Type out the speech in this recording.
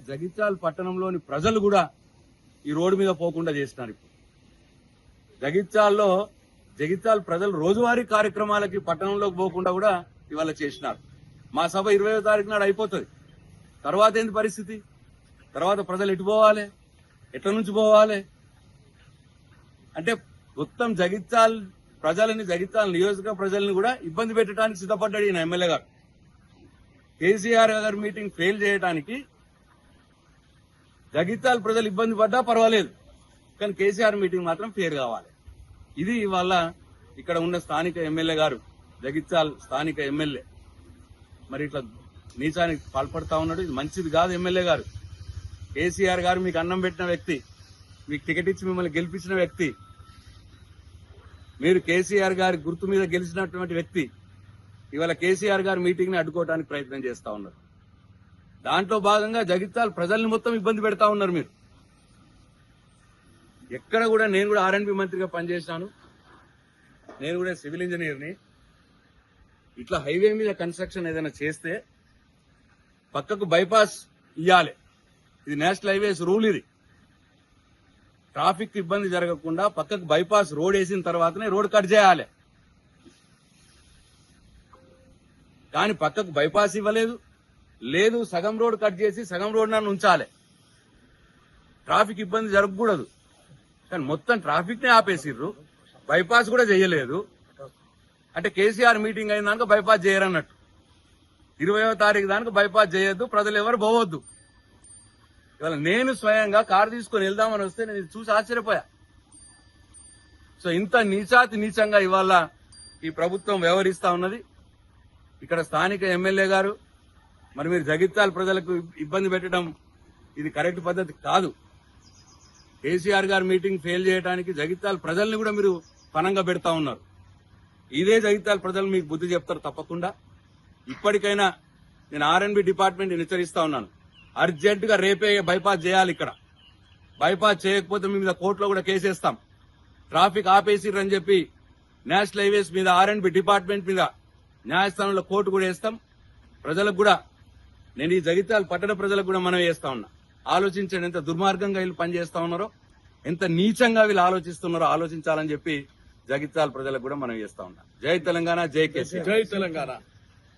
జగిత్యాల పట్టణంలోని ప్రజలు కూడా ఈ రోడ్డు మీద పోకుండా చేస్తున్నారు. ఇప్పుడు జగిత్యాల ప్రజలు రోజువారీ కార్యక్రమాలకి పట్టణంలోకి పోకుండా కూడా ఇవాళ చేసినారు. మా సభ 20వ తారీఖు నాడు అయిపోతుంది. తర్వాత ఏంది పరిస్థితి? తర్వాత ప్రజలు ఎటు పోవాలి? ఎట్ల నుంచి పోవాలి? అంటే మొత్తం జగిత్యాల నియోజక ప్రజల్ని కూడా ఇబ్బంది పెట్టడానికి సిద్ధపడ్డాడు ఈయన ఎమ్మెల్యే గారు. కేసీఆర్ గారి మీటింగ్ ఫెయిల్ చేయడానికి జగిత్యాల ప్రజలు ఇబ్బంది పడ్డా పర్వాలేదు, కానీ కేసీఆర్ మీటింగ్ మాత్రం ఫెయిల్ కావాలి. ఇది ఇవాళ ఇక్కడ ఉన్న స్థానిక ఎమ్మెల్యే గారు, జగిత్యాల స్థానిక ఎమ్మెల్యే మరి ఇట్లా నీచానికి పాల్పడతా ఉన్నాడు. ఇది మంచిది కాదు. ఎమ్మెల్యే గారు, కేసీఆర్ గారు మీకు అన్నం పెట్టిన వ్యక్తి, మీకు టికెట్ ఇచ్చి మిమ్మల్ని గెలిపించిన వ్యక్తి, మీరు కేసీఆర్ గారి గుర్తు మీద గెలిచినటువంటి వ్యక్తి ఇవాళ కేసీఆర్ గారి మీటింగ్ ని అడ్డుకోవడానికి ప్రయత్నం చేస్తా ఉన్నారు. దాంట్లో భాగంగా జగిత్యాల ప్రజల్ని మొత్తం ఇబ్బంది పెడతా ఉన్నారు మీరు. ఎక్కడ కూడా నేను కూడా R&B మంత్రిగా పనిచేశాను, నేను కూడా సివిల్ ఇంజనీర్ని. ఇట్లా హైవే మీద కన్స్ట్రక్షన్ ఏదైనా చేస్తే పక్కకు బైపాస్ ఇవ్వాలి. ఇది నేషనల్ హైవేస్ రూల్. ఇది ట్రాఫిక్ ఇబ్బంది జరగకుండా పక్కకు బైపాస్ రోడ్ వేసిన తర్వాతనే రోడ్ కట్ చేయాలి. కానీ పక్కకు బైపాస్ ఇవ్వలేదు, లేదు సగం రోడ్ కట్ చేసి సగం రోడ్ నన్ను ఉంచాలి. ట్రాఫిక్ ఇబ్బంది జరగకూడదు, కానీ మొత్తం ట్రాఫిక్ నే ఆపేసిర్రు, బైపాస్ కూడా చేయలేదు. అంటే కేసీఆర్ మీటింగ్ అయిన దానికి బైపాస్ చేయరన్నట్టు. 20వ తారీఖు దానికి బైపాస్ చేయొద్దు, ప్రజలు ఎవరు పోవద్దు. ఇవాళ నేను స్వయంగా కారు తీసుకుని వెళ్దామని వస్తే నేను ఇది చూసి ఆశ్చర్యపోయా. సో ఇంత నీచంగా ఇవాళ ఈ ప్రభుత్వం వ్యవహరిస్తా ఉన్నది. ఇక్కడ స్థానిక ఎమ్మెల్యే గారు, మరి మీరు జగిత్యాల ప్రజలకు ఇబ్బంది పెట్టడం ఇది కరెక్ట్ పద్ధతి కాదు. కేసీఆర్ గారు మీటింగ్ ఫెయిల్ చేయడానికి జగిత్యాల ప్రజల్ని కూడా మీరు పనంగా పెడతా ఉన్నారు. ఇదే జగిత్యాల ప్రజలు మీకు బుద్ధి చెప్తారు తప్పకుండా. ఇప్పటికైనా నేను R&B డిపార్ట్మెంట్ హెచ్చరిస్తా ఉన్నాను, అర్జెంట్ గా రేపే బైపాస్ చేయాలి. ఇక్కడ బైపాస్ చేయకపోతే మీ మీద కోర్టులో కూడా కేసేస్తాం. ట్రాఫిక్ ఆపేసిర్రని చెప్పి నేషనల్ హైవేస్ మీద R&B డిపార్ట్మెంట్ మీద న్యాయస్థానంలో కోర్టు కూడా వేస్తాం. ప్రజలకు కూడా నేను ఈ జగిత్యాల పట్టణ ప్రజలకు కూడా మనం చేస్తా ఉన్నా, ఆలోచించండి. ఎంత దుర్మార్గంగా వీళ్ళు పనిచేస్తా ఉన్నారో, ఎంత నీచంగా వీళ్ళు ఆలోచిస్తున్నారో ఆలోచించాలని చెప్పి జగిత్యాల ప్రజలకు కూడా మనం చేస్తా ఉన్నా. జై తెలంగాణ, జై కేసీఆర్, జై తెలంగాణ.